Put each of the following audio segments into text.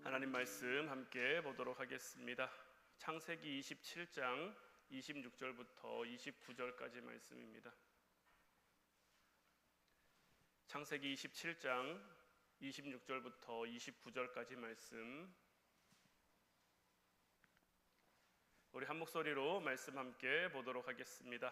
하나님 말씀 함께 보도록 하겠습니다. 창세기 27장 26절부터 29절까지 말씀입니다. 창세기 27장 26절부터 29절까지 말씀, 우리 한 목소리로 말씀 함께 보도록 하겠습니다.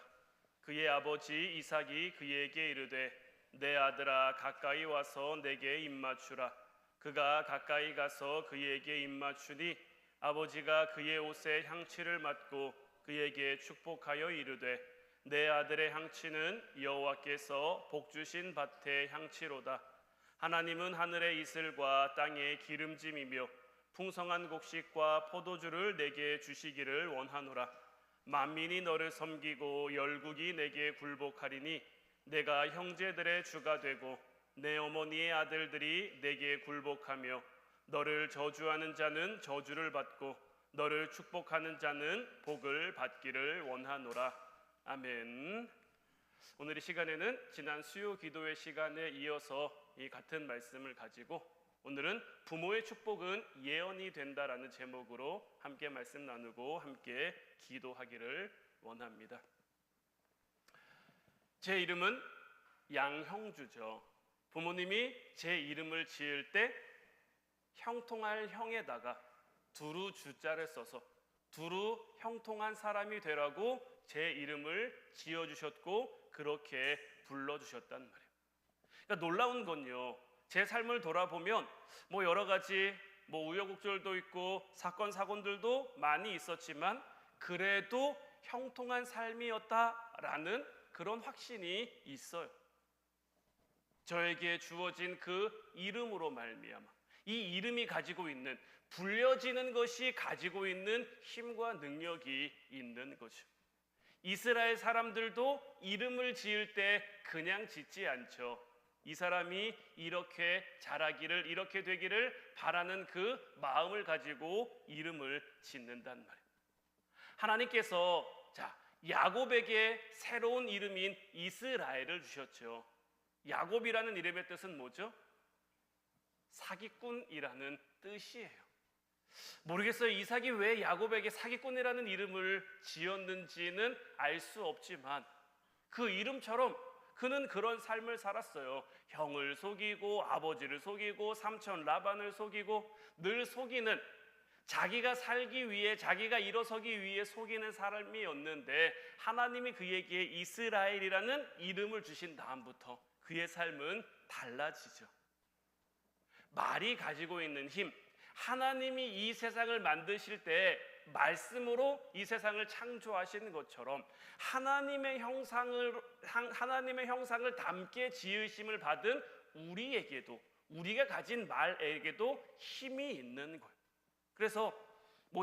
그의 아버지 이삭이 그에게 이르되 내 아들아 가까이 와서 내게 입맞추라. 그가 가까이 가서 그에게 입맞추니 아버지가 그의 옷에 향취를 맡고 그에게 축복하여 이르되 내 아들의 향취는 여호와께서 복 주신 밭의 향취로다. 하나님은 하늘의 이슬과 땅의 기름짐이며 풍성한 곡식과 포도주를 내게 주시기를 원하노라. 만민이 너를 섬기고 열국이 내게 굴복하리니 내가 형제들의 주가 되고 내 어머니의 아들들이 내게 굴복하며 너를 저주하는 자는 저주를 받고 너를 축복하는 자는 복을 받기를 원하노라. 아멘. 오늘 이 시간에는 지난 수요 기도회 시간에 이어서 이 같은 말씀을 가지고 오늘은 부모의 축복은 예언이 된다라는 제목으로 함께 말씀 나누고 함께 기도하기를 원합니다. 제 이름은 양형주죠. 부모님이 제 이름을 지을 때 형통할 형에다가 두루 주자를 써서 두루 형통한 사람이 되라고 제 이름을 지어주셨고 그렇게 불러주셨단 말이에요. 그러니까 놀라운 건요, 제 삶을 돌아보면 여러 가지 우여곡절도 있고 사건 사고들도 많이 있었지만 그래도 형통한 삶이었다라는 그런 확신이 있어요. 저에게 주어진 그 이름으로 말미암아 이 이름이 가지고 있는, 불려지는 것이 가지고 있는 힘과 능력이 있는 거죠. 이스라엘 사람들도 이름을 지을 때 그냥 짓지 않죠. 이 사람이 이렇게 자라기를, 이렇게 되기를 바라는 그 마음을 가지고 이름을 짓는단 말이에요. 하나님께서 야곱에게 새로운 이름인 이스라엘을 주셨죠. 야곱이라는 이름의 뜻은 뭐죠? 사기꾼이라는 뜻이에요. 모르겠어요. 이삭이 왜 야곱에게 사기꾼이라는 이름을 지었는지는 알 수 없지만 그 이름처럼 그는 그런 삶을 살았어요. 형을 속이고 아버지를 속이고 삼촌 라반을 속이고 늘 속이는, 자기가 살기 위해, 자기가 일어서기 위해 속이는 사람이었는데 하나님이 그에게 이스라엘이라는 이름을 주신 다음부터 그의 삶은 달라지죠. 말이 가지고 있는 힘, 하나님이 이 세상을 만드실 때 말씀으로 이 세상을 창조하신 것처럼 하나님의 형상을 담게 지으심을 받은 우리에게도, 우리가 가진 말에게도 힘이 있는 거예요. 그래서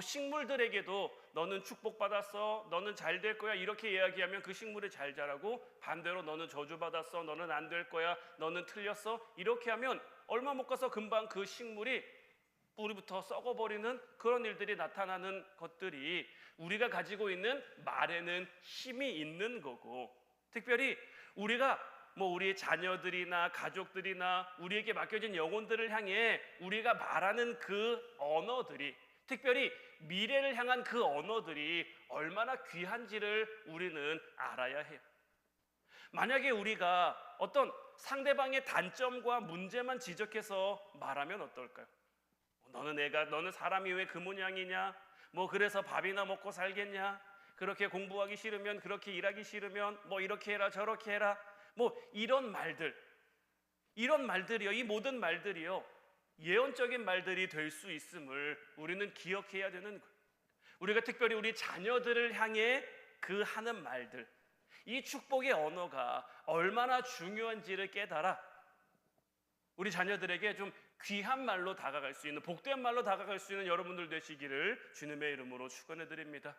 식물들에게도 너는 축복받았어, 너는 잘 될 거야 이렇게 이야기하면 그 식물이 잘 자라고, 반대로 너는 저주받았어, 너는 안 될 거야, 너는 틀렸어 이렇게 하면 얼마 못 가서 금방 그 식물이 뿌리부터 썩어버리는 그런 일들이 나타나는 것들이 우리가 가지고 있는 말에는 힘이 있는 거고, 특별히 우리가 우리 자녀들이나 가족들이나 우리에게 맡겨진 영혼들을 향해 우리가 말하는 그 언어들이, 특별히 미래를 향한 그 언어들이 얼마나 귀한지를 우리는 알아야 해요. 만약에 우리가 어떤 상대방의 단점과 문제만 지적해서 말하면 어떨까요? 너는 사람이 왜 그 모양이냐? 그래서 밥이나 먹고 살겠냐? 그렇게 공부하기 싫으면, 그렇게 일하기 싫으면 이렇게 해라 저렇게 해라, 이런 말들이요, 이 모든 말들이요 예언적인 말들이 될 수 있음을 우리는 기억해야 되는 거예요. 우리가 특별히 우리 자녀들을 향해 그 하는 말들, 이 축복의 언어가 얼마나 중요한지를 깨달아 우리 자녀들에게 좀 귀한 말로 다가갈 수 있는, 복된 말로 다가갈 수 있는 여러분들 되시기를 주님의 이름으로 축원해 드립니다.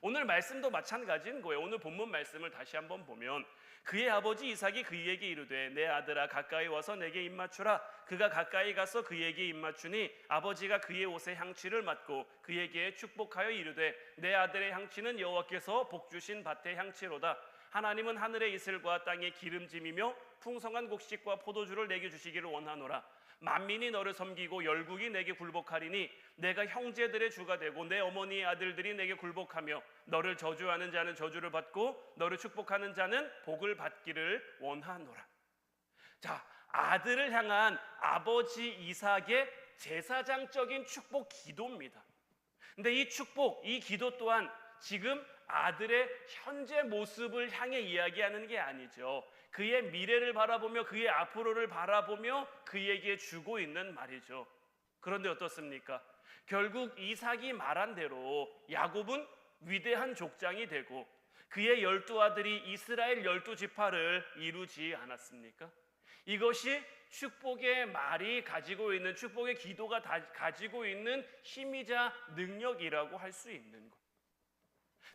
오늘 말씀도 마찬가지인 거예요. 오늘 본문 말씀을 다시 한번 보면 그의 아버지 이삭이 그에게 이르되 내 아들아 가까이 와서 내게 입맞추라. 그가 가까이 가서 그에게 입맞추니 아버지가 그의 옷에 향취를 맡고 그에게 축복하여 이르되 내 아들의 향취는 여호와께서 복 주신 밭의 향취로다. 하나님은 하늘의 이슬과 땅의 기름짐이며 풍성한 곡식과 포도주를 내게 주시기를 원하노라. 만민이 너를 섬기고 열국이 내게 굴복하리니 내가 형제들의 주가 되고 내 어머니의 아들들이 내게 굴복하며 너를 저주하는 자는 저주를 받고 너를 축복하는 자는 복을 받기를 원하노라. 자, 아들을 향한 아버지 이삭의 제사장적인 축복 기도입니다. 근데 이 축복, 이 기도 또한 지금 아들의 현재 모습을 향해 이야기하는 게 아니죠. 그의 미래를 바라보며 그의 앞으로를 바라보며 그에게 주고 있는 말이죠. 그런데 어떻습니까? 결국 이삭이 말한 대로 야곱은 위대한 족장이 되고 그의 12아들이 이스라엘 12지파를 이루지 않았습니까? 이것이 축복의 말이 가지고 있는, 축복의 기도가 가지고 있는 힘이자 능력이라고 할 수 있는 것.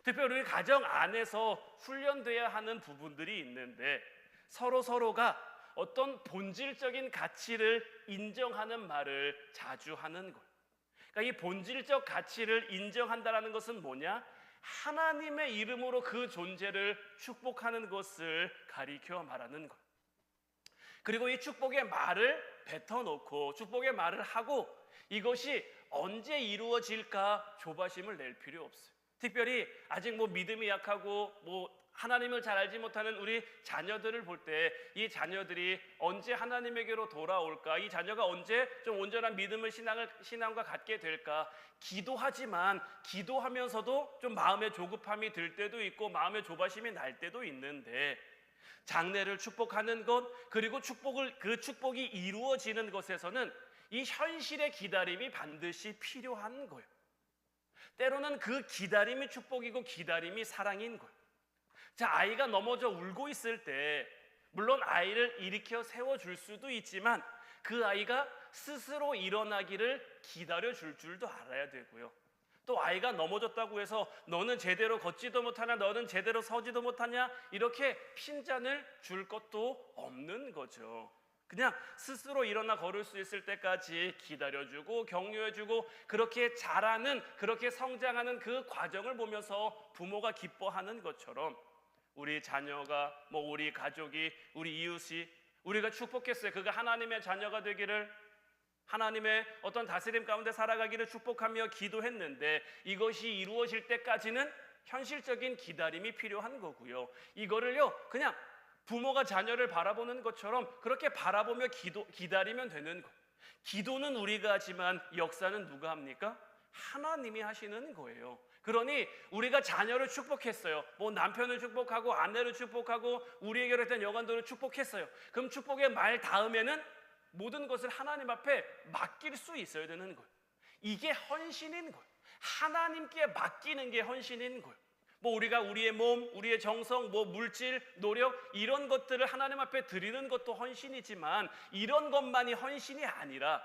특별히 우리 가정 안에서 훈련돼야 하는 부분들이 있는데 서로가 어떤 본질적인 가치를 인정하는 말을 자주 하는 것. 그러니까 이 본질적 가치를 인정한다는 것은 뭐냐? 하나님의 이름으로 그 존재를 축복하는 것을 가리켜 말하는 것. 그리고 이 축복의 말을 뱉어놓고 축복의 말을 하고 이것이 언제 이루어질까 조바심을 낼 필요 없어요. 특별히 아직 믿음이 약하고 하나님을 잘 알지 못하는 우리 자녀들을 볼 때 이 자녀들이 언제 하나님에게로 돌아올까? 이 자녀가 언제 좀 온전한 믿음을 신앙과 갖게 될까? 기도하지만 기도하면서도 좀 마음의 조급함이 들 때도 있고 마음의 조바심이 날 때도 있는데 장래를 축복하는 것 그리고 그 축복이 이루어지는 것에서는 이 현실의 기다림이 반드시 필요한 거예요. 때로는 그 기다림이 축복이고 기다림이 사랑인 거예요. 자, 아이가 넘어져 울고 있을 때 물론 아이를 일으켜 세워줄 수도 있지만 그 아이가 스스로 일어나기를 기다려줄 줄도 알아야 되고요. 또 아이가 넘어졌다고 해서 너는 제대로 걷지도 못하냐, 너는 제대로 서지도 못하냐 이렇게 핀잔을 줄 것도 없는 거죠. 그냥 스스로 일어나 걸을 수 있을 때까지 기다려주고 격려해주고 그렇게 자라는, 그렇게 성장하는 그 과정을 보면서 부모가 기뻐하는 것처럼 우리 자녀가 우리 가족이, 우리 이웃이 우리가 축복했어요. 그가 하나님의 자녀가 되기를, 하나님의 어떤 다스림 가운데 살아가기를 축복하며 기도했는데 이것이 이루어질 때까지는 현실적인 기다림이 필요한 거고요. 이거를요 그냥 부모가 자녀를 바라보는 것처럼 그렇게 바라보며 기다리면 되는 거. 기도는 우리가 하지만 역사는 누가 합니까? 하나님이 하시는 거예요. 그러니 우리가 자녀를 축복했어요. 남편을 축복하고 아내를 축복하고 우리에게 했던 영혼들을 축복했어요. 그럼 축복의 말 다음에는 모든 것을 하나님 앞에 맡길 수 있어야 되는 거예요. 이게 헌신인 거예요. 하나님께 맡기는 게 헌신인 거예요. 우리가 우리의 몸, 우리의 정성, 물질, 노력 이런 것들을 하나님 앞에 드리는 것도 헌신이지만 이런 것만이 헌신이 아니라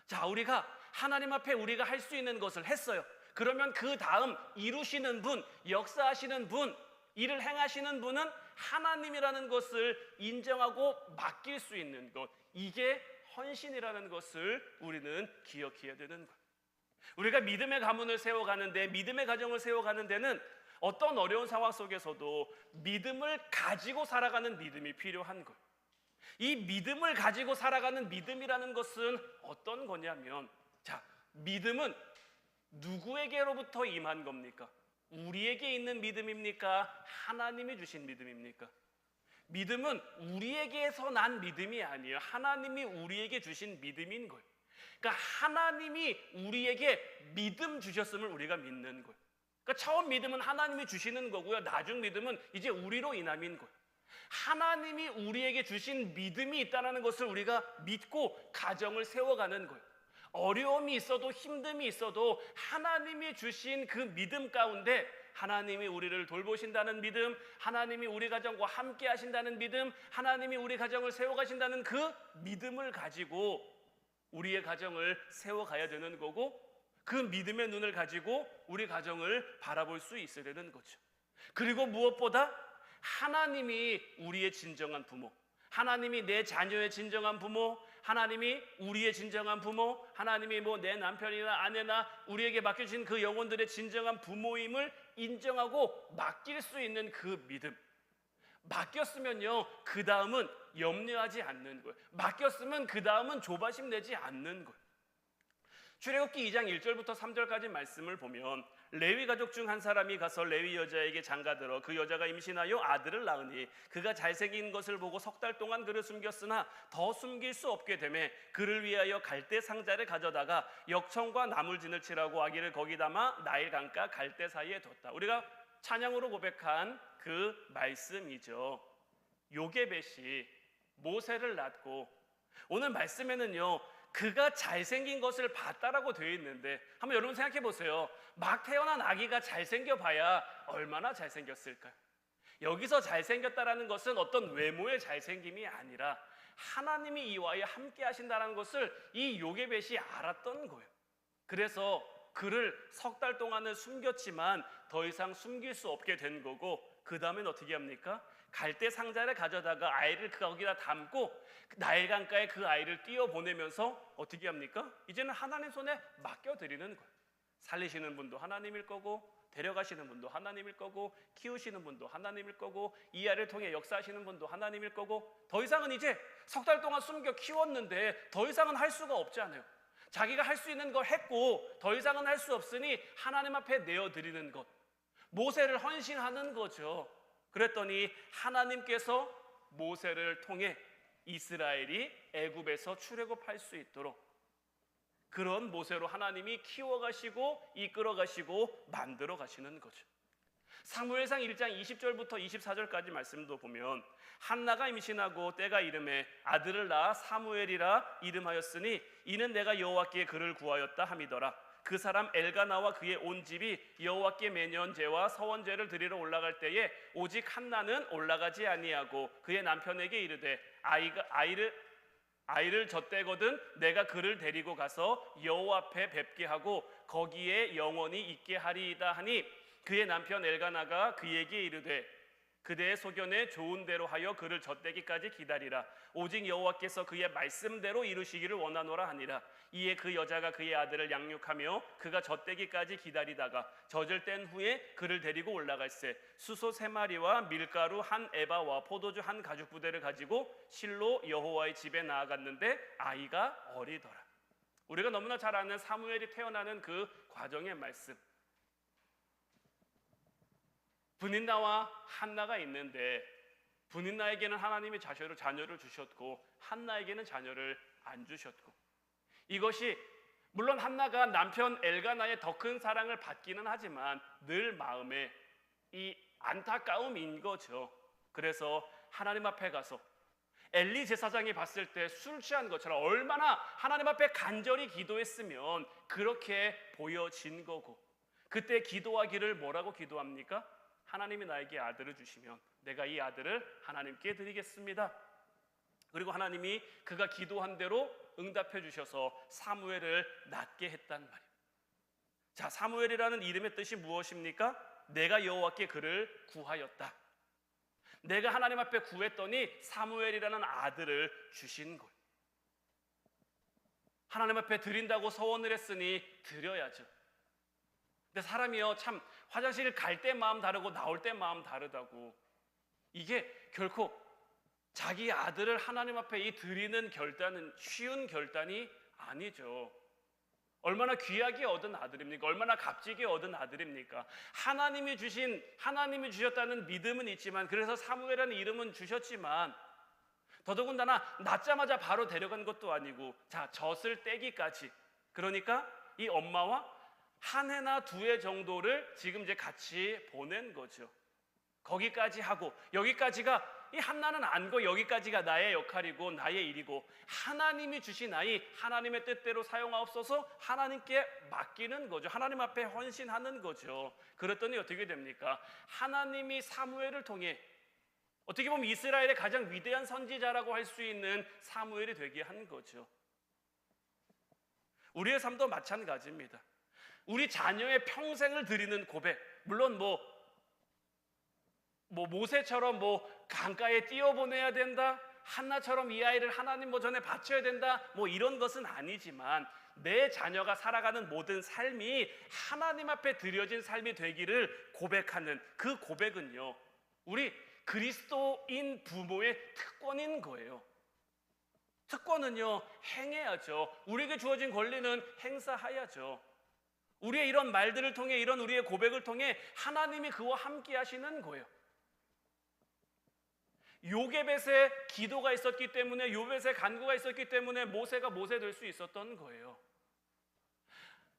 자, 우리가 하나님 앞에 우리가 할 수 있는 것을 했어요. 그러면 그 다음 이루시는 분, 역사하시는 분, 일을 행하시는 분은 하나님이라는 것을 인정하고 맡길 수 있는 것, 이게 헌신이라는 것을 우리는 기억해야 되는 것. 우리가 믿음의 가문을 세워가는데, 믿음의 가정을 세워가는 데는 어떤 어려운 상황 속에서도 믿음을 가지고 살아가는 믿음이 필요한 거예요. 이 믿음을 가지고 살아가는 믿음이라는 것은 어떤 거냐면, 자, 믿음은 누구에게로부터 임한 겁니까? 우리에게 있는 믿음입니까? 하나님이 주신 믿음입니까? 믿음은 우리에게서 난 믿음이 아니에요. 하나님이 우리에게 주신 믿음인 거예요. 그러니까 하나님이 우리에게 믿음 주셨음을 우리가 믿는 거예요. 그러니까 처음 믿음은 하나님이 주시는 거고요. 나중 믿음은 이제 우리로 인함인 거예요. 하나님이 우리에게 주신 믿음이 있다는 것을 우리가 믿고 가정을 세워가는 거예요. 어려움이 있어도 힘듦이 있어도 하나님이 주신 그 믿음 가운데 하나님이 우리를 돌보신다는 믿음, 하나님이 우리 가정과 함께 하신다는 믿음, 하나님이 우리 가정을 세워가신다는 그 믿음을 가지고 우리의 가정을 세워가야 되는 거고 그 믿음의 눈을 가지고 우리 가정을 바라볼 수 있어야 되는 거죠. 그리고 무엇보다 하나님이 우리의 진정한 부모, 하나님이 내 자녀의 진정한 부모, 하나님이 우리의 진정한 부모, 하나님이 내 남편이나 아내나 우리에게 맡겨주신 그 영혼들의 진정한 부모임을 인정하고 맡길 수 있는 그 믿음, 맡겼으면요, 그 다음은 염려하지 않는 거예요. 맡겼으면 그 다음은 조바심 내지 않는 거예요. 출애굽기 2장 1절부터 3절까지 말씀을 보면 레위 가족 중 한 사람이 가서 레위 여자에게 장가들어 그 여자가 임신하여 아들을 낳으니 그가 잘생긴 것을 보고 석 달 동안 그를 숨겼으나 더 숨길 수 없게 되매 그를 위하여 갈대 상자를 가져다가 역청과 나물진을 칠하고 아기를 거기 담아 나일 강가 갈대 사이에 뒀다. 우리가 찬양으로 고백한 그 말씀이죠. 요게벳이 모세를 낳고, 오늘 말씀에는요 그가 잘생긴 것을 봤다라고 되어 있는데, 한번 여러분 생각해 보세요. 막 태어난 아기가 잘생겨 봐야 얼마나 잘생겼을까요? 여기서 잘생겼다라는 것은 어떤 외모의 잘생김이 아니라 하나님이 이와에 함께 하신다는 것을 이 요게벳이 알았던 거예요. 그래서 그를 석 달 동안은 숨겼지만 더 이상 숨길 수 없게 된 거고, 그 다음엔 어떻게 합니까? 갈대 상자를 가져다가 아이를 거기다 담고 나일강가에 그 아이를 띄워보내면서 어떻게 합니까? 이제는 하나님 손에 맡겨드리는 거예요. 살리시는 분도 하나님일 거고, 데려가시는 분도 하나님일 거고, 키우시는 분도 하나님일 거고, 이 아이를 통해 역사하시는 분도 하나님일 거고, 더 이상은 이제 석 달 동안 숨겨 키웠는데 더 이상은 할 수가 없잖아요. 자기가 할 수 있는 걸 했고 더 이상은 할 수 없으니 하나님 앞에 내어드리는 것, 모세를 헌신하는 거죠. 그랬더니 하나님께서 모세를 통해 이스라엘이 애굽에서 출애굽할 수 있도록 그런 모세로 하나님이 키워가시고 이끌어가시고 만들어 가시는 거죠. 사무엘상 1장 20절부터 24절까지 말씀도 보면 한나가 임신하고 때가 이름에 아들을 낳아 사무엘이라 이름하였으니 이는 내가 여호와께 그를 구하였다 함이더라. 그 사람 엘가나와 그의 온 집이 여호와께 매년 제와 서원제를 드리러 올라갈 때에 오직 한나는 올라가지 아니하고 그의 남편에게 이르되 아이를 젖대거든 내가 그를 데리고 가서 여호와 앞에 뵙게 하고 거기에 영원히 있게 하리이다 하니 그의 남편 엘가나가 그에게 이르되 그대의 소견에 좋은 대로 하여 그를 젖대기까지 기다리라. 오직 여호와께서 그의 말씀대로 이루시기를 원하노라 하니라. 이에 그 여자가 그의 아들을 양육하며 그가 젖대기까지 기다리다가 젖을 뗀 후에 그를 데리고 올라갈새 수소 3마리와 밀가루 한 에바와 포도주 한 가죽 부대를 가지고 실로 여호와의 집에 나아갔는데 아이가 어리더라. 우리가 너무나 잘 아는 사무엘이 태어나는 그 과정의 말씀. 브닌나와 한나가 있는데 브닌나에게는 하나님이 자녀를 주셨고 한나에게는 자녀를 안 주셨고, 이것이 물론 한나가 남편 엘가나의 더 큰 사랑을 받기는 하지만 늘 마음에 이 안타까움인 거죠. 그래서 하나님 앞에 가서 엘리 제사장이 봤을 때 술 취한 것처럼 얼마나 하나님 앞에 간절히 기도했으면 그렇게 보여진 거고, 그때 기도하기를 뭐라고 기도합니까? 하나님이 나에게 아들을 주시면 내가 이 아들을 하나님께 드리겠습니다. 그리고 하나님이 그가 기도한 대로 응답해 주셔서 사무엘을 낳게 했단 말이에요. 자, 사무엘이라는 이름의 뜻이 무엇입니까? 내가 여호와께 그를 구하였다. 내가 하나님 앞에 구했더니 사무엘이라는 아들을 주신 거예요. 하나님 앞에 드린다고 서원을 했으니 드려야죠. 근데 사람이요 참 화장실 갈 때 마음 다르고 나올 때 마음 다르다고, 이게 결코 자기 아들을 하나님 앞에 드리는 결단은 쉬운 결단이 아니죠. 얼마나 귀하게 얻은 아들입니까? 얼마나 값지게 얻은 아들입니까? 하나님이 주셨다는 믿음은 있지만, 그래서 사무엘이라는 이름은 주셨지만 더더군다나 낳자마자 바로 데려간 것도 아니고 자, 젖을 떼기까지, 그러니까 이 엄마와 한 해나 2해 정도를 지금 이제 같이 보낸 거죠. 거기까지 하고 여기까지가 이 한나는 안고 여기까지가 나의 역할이고 나의 일이고 하나님이 주신 아이 하나님의 뜻대로 사용하옵소서 하나님께 맡기는 거죠. 하나님 앞에 헌신하는 거죠. 그랬더니 어떻게 됩니까? 하나님이 사무엘을 통해 어떻게 보면 이스라엘의 가장 위대한 선지자라고 할 수 있는 사무엘이 되게 한 거죠. 우리의 삶도 마찬가지입니다. 우리 자녀의 평생을 드리는 고백, 물론 모세처럼 강가에 띄워보내야 된다, 한나처럼 이 아이를 하나님 전에 바쳐야 된다, 이런 것은 아니지만 내 자녀가 살아가는 모든 삶이 하나님 앞에 드려진 삶이 되기를 고백하는 그 고백은요, 우리 그리스도인 부모의 특권인 거예요. 특권은요, 행해야죠. 우리에게 주어진 권리는 행사해야죠. 우리의 이런 말들을 통해, 이런 우리의 고백을 통해 하나님이 그와 함께 하시는 거예요. 요게벳의 기도가 있었기 때문에, 요게벳의 간구가 있었기 때문에 모세가 모세 될 수 있었던 거예요.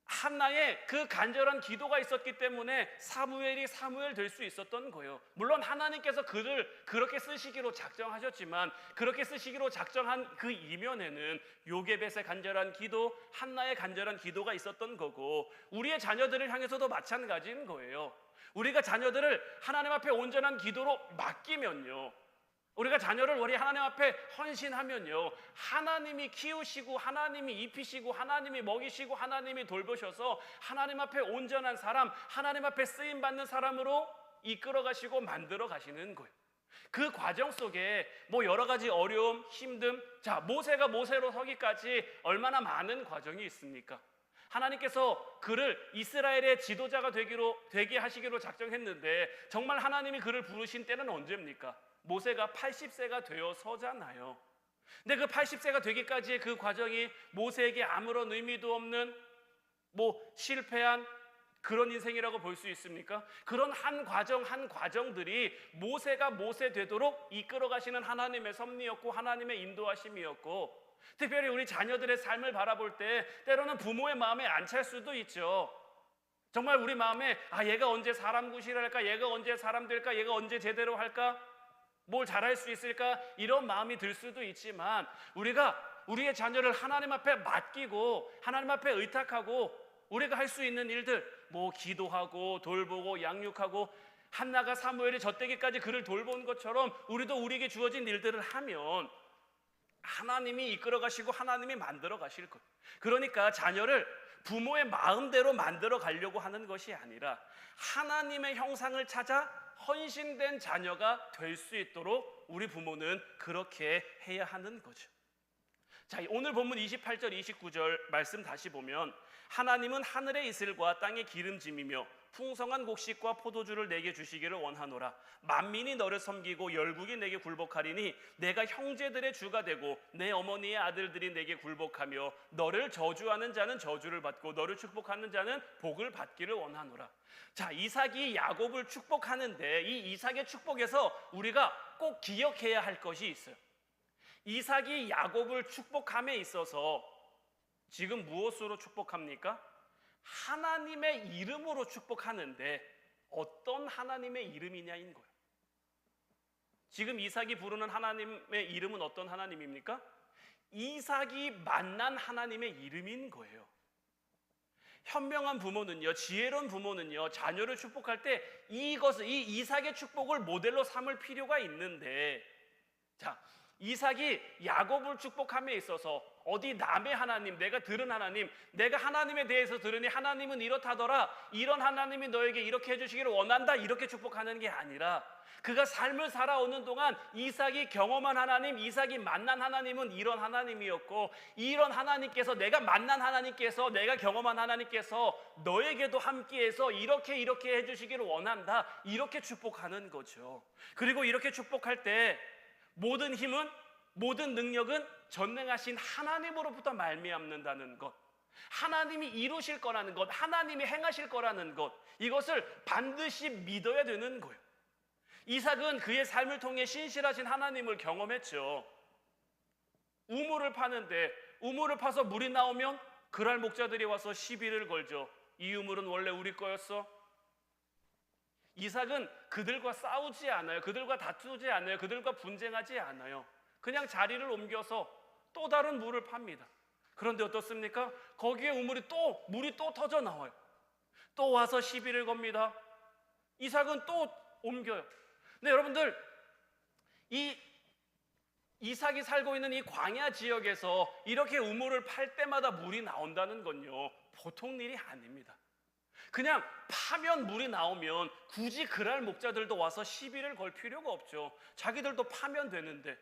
한나의 그 간절한 기도가 있었기 때문에 사무엘이 사무엘 될 수 있었던 거예요. 물론 하나님께서 그를 그렇게 쓰시기로 작정하셨지만, 그렇게 쓰시기로 작정한 그 이면에는 요게벳의 간절한 기도, 한나의 간절한 기도가 있었던 거고, 우리의 자녀들을 향해서도 마찬가지인 거예요. 우리가 자녀들을 하나님 앞에 온전한 기도로 맡기면요, 우리가 자녀를 우리 하나님 앞에 헌신하면요, 하나님이 키우시고 하나님이 입히시고 하나님이 먹이시고 하나님이 돌보셔서 하나님 앞에 온전한 사람, 하나님 앞에 쓰임받는 사람으로 이끌어 가시고 만들어 가시는 거예요. 그 과정 속에 뭐 여러 가지 어려움, 힘듦, 자, 모세가 모세로 서기까지 얼마나 많은 과정이 있습니까? 하나님께서 그를 이스라엘의 지도자가 되게 하시기로 작정했는데, 정말 하나님이 그를 부르신 때는 언제입니까? 모세가 80세가 되어서잖아요. 근데 그 80세가 되기까지의 그 과정이 모세에게 아무런 의미도 없는 실패한 그런 인생이라고 볼 수 있습니까? 그런 한 과정들이 모세가 모세 되도록 이끌어 가시는 하나님의 섭리였고 하나님의 인도하심이었고, 특별히 우리 자녀들의 삶을 바라볼 때 때로는 부모의 마음에 안 찰 수도 있죠. 정말 우리 마음에 얘가 언제 사람 구실을 할까? 얘가 언제 사람 될까? 얘가 언제 제대로 할까? 뭘 잘할 수 있을까? 이런 마음이 들 수도 있지만, 우리가 우리의 자녀를 하나님 앞에 맡기고 하나님 앞에 의탁하고 우리가 할 수 있는 일들, 기도하고 돌보고 양육하고, 한나가 사무엘이 젖되기까지 그를 돌본 것처럼 우리도 우리에게 주어진 일들을 하면 하나님이 이끌어 가시고 하나님이 만들어 가실 거예요. 그러니까 자녀를 부모의 마음대로 만들어 가려고 하는 것이 아니라 하나님의 형상을 찾아 헌신된 자녀가 될 수 있도록 우리 부모는 그렇게 해야 하는 거죠. 자, 오늘 본문 28절 29절 말씀 다시 보면, 하나님은 하늘의 이슬과 땅의 기름짐이며 풍성한 곡식과 포도주를 내게 주시기를 원하노라. 만민이 너를 섬기고 열국이 내게 굴복하리니 내가 형제들의 주가 되고 내 어머니의 아들들이 내게 굴복하며 너를 저주하는 자는 저주를 받고 너를 축복하는 자는 복을 받기를 원하노라. 자, 이삭이 야곱을 축복하는데 이 이삭의 축복에서 우리가 꼭 기억해야 할 것이 있어요. 이삭이 야곱을 축복함에 있어서 지금 무엇으로 축복합니까? 하나님의 이름으로 축복하는데 어떤 하나님의 이름이냐인 거예요. 지금 이삭이 부르는 하나님의 이름은 어떤 하나님입니까? 이삭이 만난 하나님의 이름인 거예요. 현명한 부모는요, 지혜로운 부모는요, 자녀를 축복할 때 이 이삭의 축복을 모델로 삼을 필요가 있는데, 자, 이삭이 야곱을 축복함에 있어서 어디 남의 하나님, 내가 들은 하나님, 내가 하나님에 대해서 들으니 하나님은 이렇다더라, 이런 하나님이 너에게 이렇게 해주시기를 원한다, 이렇게 축복하는 게 아니라 그가 삶을 살아오는 동안 이삭이 경험한 하나님, 이삭이 만난 하나님은 이런 하나님이었고, 이런 하나님께서, 내가 만난 하나님께서, 내가 경험한 하나님께서 너에게도 함께해서 이렇게 해주시기를 원한다, 이렇게 축복하는 거죠. 그리고 이렇게 축복할 때 모든 힘은, 모든 능력은 전능하신 하나님으로부터 말미암는다는 것, 하나님이 이루실 거라는 것, 하나님이 행하실 거라는 것, 이것을 반드시 믿어야 되는 거예요. 이삭은 그의 삶을 통해 신실하신 하나님을 경험했죠. 우물을 파는데 우물을 파서 물이 나오면 그랄 목자들이 와서 시비를 걸죠. 이 우물은 원래 우리 거였어? 이삭은 그들과 싸우지 않아요. 그들과 다투지 않아요. 그들과 분쟁하지 않아요. 그냥 자리를 옮겨서 또 다른 물을 팝니다. 그런데 어떻습니까? 거기에 물이 또 터져 나와요. 또 와서 시비를 겁니다. 이삭은 또 옮겨요. 근데 여러분들, 이 이삭이 살고 있는 이 광야 지역에서 이렇게 우물을 팔 때마다 물이 나온다는 건요, 보통 일이 아닙니다. 그냥 파면 물이 나오면 굳이 그랄 목자들도 와서 시비를 걸 필요가 없죠. 자기들도 파면 되는데.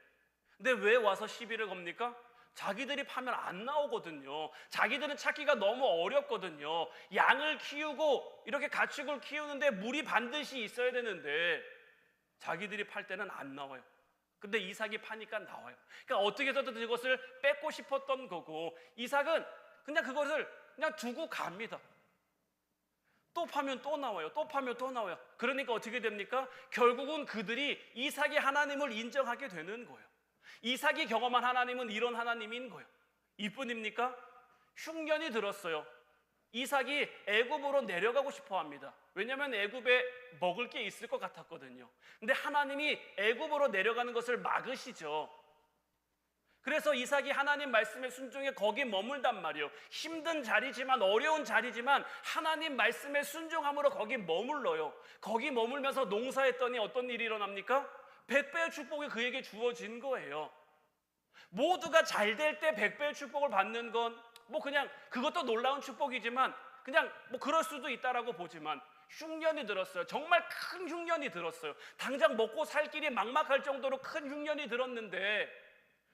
근데 왜 와서 시비를 겁니까? 자기들이 파면 안 나오거든요. 자기들은 찾기가 너무 어렵거든요. 양을 키우고 이렇게 가축을 키우는데 물이 반드시 있어야 되는데 자기들이 팔 때는 안 나와요. 근데 이삭이 파니까 나와요. 그러니까 어떻게 해서든 그것을 뺏고 싶었던 거고, 이삭은 그냥 그것을 그냥 두고 갑니다. 또 파면 또 나와요. 또 파면 또 나와요. 그러니까 어떻게 됩니까? 결국은 그들이 이삭이 하나님을 인정하게 되는 거예요. 이삭이 경험한 하나님은 이런 하나님인 거예요. 이뿐입니까? 흉년이 들었어요. 이삭이 애굽으로 내려가고 싶어 합니다. 왜냐하면 애굽에 먹을 게 있을 것 같았거든요. 근데 하나님이 애굽으로 내려가는 것을 막으시죠. 그래서 이삭이 하나님 말씀에 순종해 거기 머물단 말이에요. 힘든 자리지만, 어려운 자리지만 하나님 말씀에 순종함으로 거기 머물러요. 거기 머물면서 농사했더니 어떤 일이 일어납니까? 100배의 축복이 그에게 주어진 거예요. 모두가 잘 될 때 100배의 축복을 받는 건 뭐 그냥 그것도 놀라운 축복이지만 그냥 뭐 그럴 수도 있다라고 보지만, 흉년이 들었어요. 정말 큰 흉년이 들었어요. 당장 먹고 살 길이 막막할 정도로 큰 흉년이 들었는데,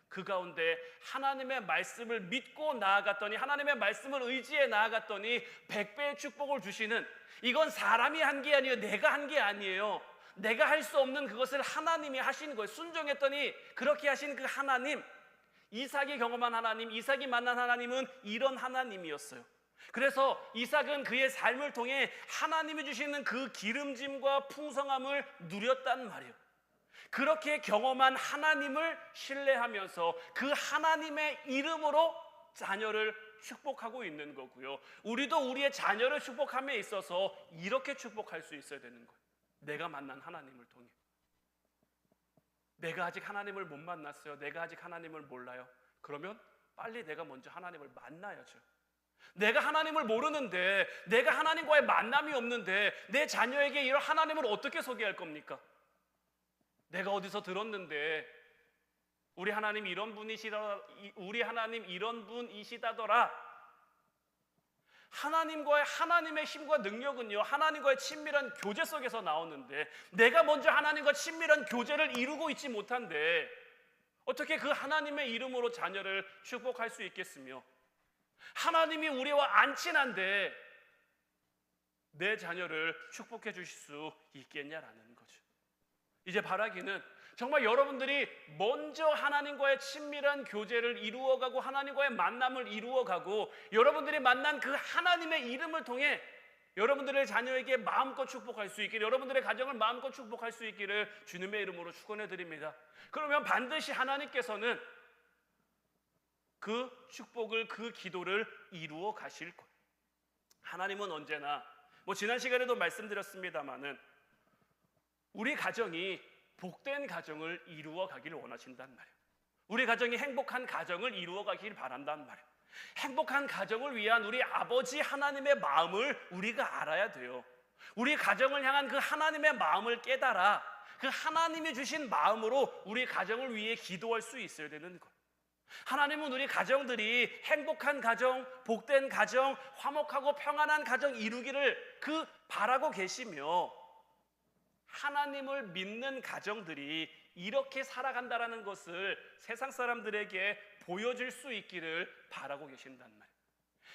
그 가운데 하나님의 말씀을 믿고 나아갔더니, 하나님의 말씀을 의지해 나아갔더니 100배의 축복을 주시는, 이건 사람이 한 게 아니에요. 내가 한 게 아니에요. 내가 할 수 없는 그것을 하나님이 하신 거예요. 순종했더니 그렇게 하신 그 하나님, 이삭이 경험한 하나님, 이삭이 만난 하나님은 이런 하나님이었어요. 그래서 이삭은 그의 삶을 통해 하나님이 주시는 그 기름짐과 풍성함을 누렸단 말이에요. 그렇게 경험한 하나님을 신뢰하면서 그 하나님의 이름으로 자녀를 축복하고 있는 거고요. 우리도 우리의 자녀를 축복함에 있어서 이렇게 축복할 수 있어야 되는 거예요. 내가 만난 하나님을 통해. 내가 아직 하나님을 못 만났어요. 내가 아직 하나님을 몰라요. 그러면 빨리 내가 먼저 하나님을 만나야죠. 내가 하나님을 모르는데, 내가 하나님과의 만남이 없는데 내 자녀에게 이런 하나님을 어떻게 소개할 겁니까? 내가 어디서 들었는데 우리 하나님 이런 분이시다더라. 하나님의 힘과 능력은요, 하나님과의 친밀한 교제 속에서 나오는데, 내가 먼저 하나님과 친밀한 교제를 이루고 있지 못한데 어떻게 그 하나님의 이름으로 자녀를 축복할 수 있겠으며, 하나님이 우리와 안 친한데 내 자녀를 축복해 주실 수 있겠냐라는 거죠. 이제 바라기는 정말 여러분들이 먼저 하나님과의 친밀한 교제를 이루어가고 하나님과의 만남을 이루어가고, 여러분들이 만난 그 하나님의 이름을 통해 여러분들의 자녀에게 마음껏 축복할 수 있기를, 여러분들의 가정을 마음껏 축복할 수 있기를 주님의 이름으로 축원해 드립니다. 그러면 반드시 하나님께서는 그 축복을, 그 기도를 이루어 가실 거예요. 하나님은 언제나, 지난 시간에도 말씀드렸습니다마는 우리 가정이 복된 가정을 이루어 가기를 원하신단 말이에요. 우리 가정이 행복한 가정을 이루어 가길 바란단 말이에요. 행복한 가정을 위한 우리 아버지 하나님의 마음을 우리가 알아야 돼요. 우리 가정을 향한 그 하나님의 마음을 깨달아 그 하나님이 주신 마음으로 우리 가정을 위해 기도할 수 있어야 되는 거예요. 하나님은 우리 가정들이 행복한 가정, 복된 가정, 화목하고 평안한 가정 이루기를 바라고 계시며, 하나님을 믿는 가정들이 이렇게 살아간다라는 것을 세상 사람들에게 보여줄 수 있기를 바라고 계신단 말이에요.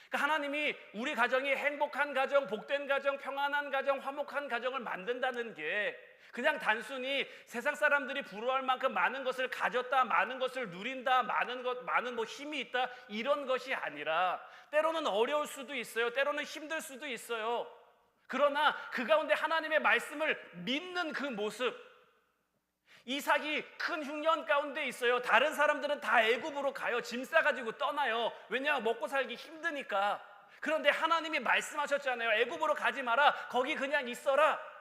그러니까 하나님이 우리 가정이 행복한 가정, 복된 가정, 평안한 가정, 화목한 가정을 만든다는 게 그냥 단순히 세상 사람들이 부러워할 만큼 많은 것을 가졌다, 많은 것을 누린다, 많은 힘이 있다, 이런 것이 아니라, 때로는 어려울 수도 있어요. 때로는 힘들 수도 있어요. 그러나 그 가운데 하나님의 말씀을 믿는 그 모습, 이삭이 큰 흉년 가운데 있어요. 다른 사람들은 다 애굽으로 가요. 짐 싸가지고 떠나요. 왜냐하면 먹고 살기 힘드니까. 그런데 하나님이 말씀하셨잖아요. 애굽으로 가지 마라. 거기 그냥 있어라.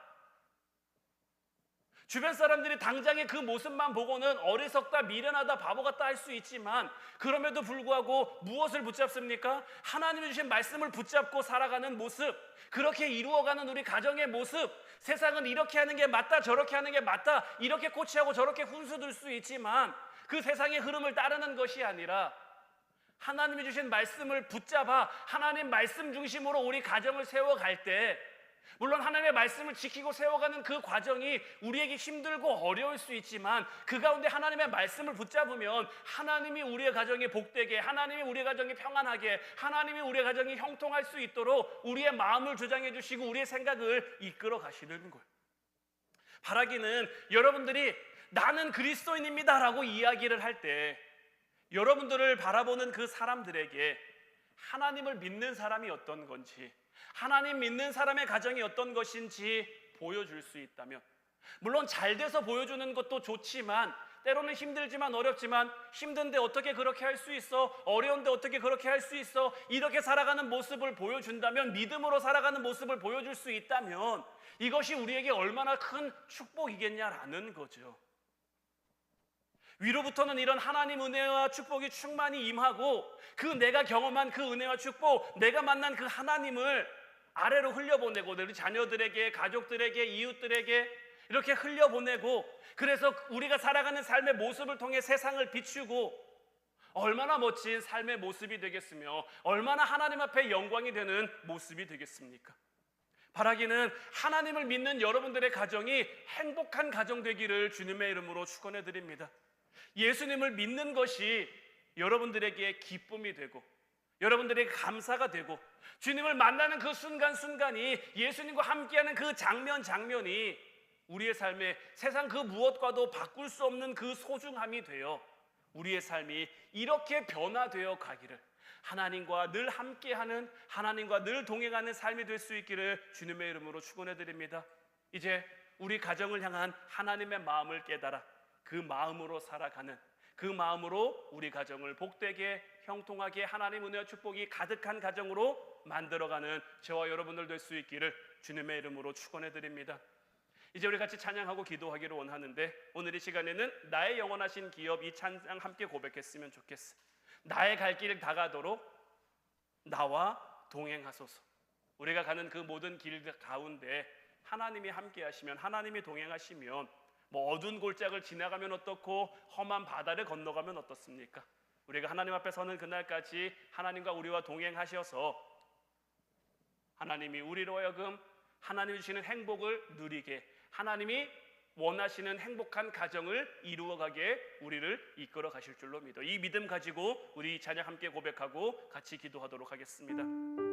주변 사람들이 당장의 그 모습만 보고는 어리석다, 미련하다, 바보 같다 할 수 있지만, 그럼에도 불구하고 무엇을 붙잡습니까? 하나님이 주신 말씀을 붙잡고 살아가는 모습, 그렇게 이루어가는 우리 가정의 모습. 세상은 이렇게 하는 게 맞다, 저렇게 하는 게 맞다, 이렇게 코치하고 저렇게 훈수둘 수 있지만 그 세상의 흐름을 따르는 것이 아니라 하나님이 주신 말씀을 붙잡아 하나님 말씀 중심으로 우리 가정을 세워갈 때, 물론 하나님의 말씀을 지키고 세워가는 그 과정이 우리에게 힘들고 어려울 수 있지만, 그 가운데 하나님의 말씀을 붙잡으면 하나님이 우리의 가정이 복되게, 하나님이 우리의 가정이 평안하게, 하나님이 우리의 가정이 형통할 수 있도록 우리의 마음을 주장해 주시고 우리의 생각을 이끌어 가시는 거예요. 바라기는 여러분들이 나는 그리스도인입니다라고 이야기를 할 때 여러분들을 바라보는 그 사람들에게 하나님을 믿는 사람이 어떤 건지, 하나님 믿는 사람의 가정이 어떤 것인지 보여줄 수 있다면, 물론 잘 돼서 보여주는 것도 좋지만 때로는 힘들지만 어렵지만, 힘든데 어떻게 그렇게 할 수 있어? 어려운데 어떻게 그렇게 할 수 있어? 이렇게 살아가는 모습을 보여준다면, 믿음으로 살아가는 모습을 보여줄 수 있다면 이것이 우리에게 얼마나 큰 축복이겠냐라는 거죠. 위로부터는 이런 하나님 은혜와 축복이 충만히 임하고, 그 내가 경험한 그 은혜와 축복, 내가 만난 그 하나님을 아래로 흘려보내고, 우리 자녀들에게, 가족들에게, 이웃들에게 이렇게 흘려보내고, 그래서 우리가 살아가는 삶의 모습을 통해 세상을 비추고, 얼마나 멋진 삶의 모습이 되겠으며 얼마나 하나님 앞에 영광이 되는 모습이 되겠습니까? 바라기는 하나님을 믿는 여러분들의 가정이 행복한 가정 되기를 주님의 이름으로 축원해 드립니다. 예수님을 믿는 것이 여러분들에게 기쁨이 되고 여러분들에게 감사가 되고, 주님을 만나는 그 순간순간이, 예수님과 함께하는 그 장면이 우리의 삶에 세상 그 무엇과도 바꿀 수 없는 그 소중함이 되어 우리의 삶이 이렇게 변화되어 가기를, 하나님과 늘 함께하는, 하나님과 늘 동행하는 삶이 될 수 있기를 주님의 이름으로 축원해 드립니다. 이제 우리 가정을 향한 하나님의 마음을 깨달아 그 마음으로 살아가는, 그 마음으로 우리 가정을 복되게, 형통하게, 하나님 은혜와 축복이 가득한 가정으로 만들어가는 저와 여러분들 될 수 있기를 주님의 이름으로 축원해 드립니다. 이제 우리 같이 찬양하고 기도하기를 원하는데, 오늘 이 시간에는 나의 영원하신 기업, 이 찬양 함께 고백했으면 좋겠어. 나의 갈 길 다가도록 나와 동행하소서. 우리가 가는 그 모든 길 가운데 하나님이 함께 하시면, 하나님이 동행하시면, 뭐 어두운 골짜기를 지나가면 어떻고 험한 바다를 건너가면 어떻습니까? 우리가 하나님 앞에 서는 그날까지 하나님과 우리와 동행하셔서 하나님이 우리로 하여금 하나님이 주시는 행복을 누리게, 하나님이 원하시는 행복한 가정을 이루어가게 우리를 이끌어 가실 줄로 믿어, 이 믿음 가지고 우리 찬양 함께 고백하고 같이 기도하도록 하겠습니다.